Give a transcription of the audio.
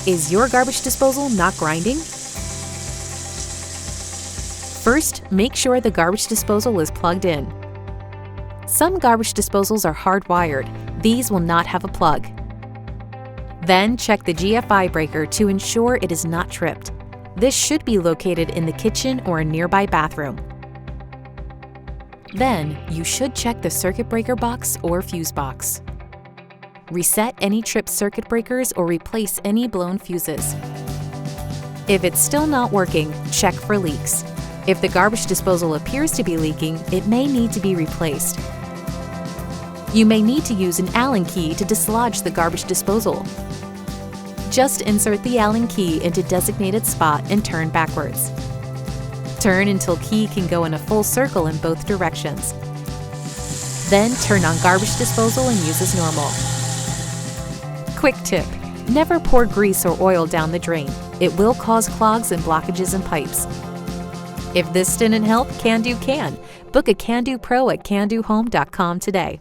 Is your garbage disposal not grinding? First, make sure the garbage disposal is plugged in. Some garbage disposals are hardwired. These will not have a plug. Then check the GFI breaker to ensure it is not tripped. This should be located in the kitchen or a nearby bathroom. Then, you should check the circuit breaker box or fuse box. Reset any tripped circuit breakers or replace any blown fuses. If it's still not working, check for leaks. If the garbage disposal appears to be leaking, it may need to be replaced. You may need to use an Allen key to dislodge the garbage disposal. Just insert the Allen key into designated spot and turn backwards. Turn until key can go in a full circle in both directions. Then turn on garbage disposal and use as normal. Quick tip: never pour grease or oil down the drain. It will cause clogs and blockages in pipes. If this didn't help, Can Do can. Book a Can Do Pro at CanDoHome.com today.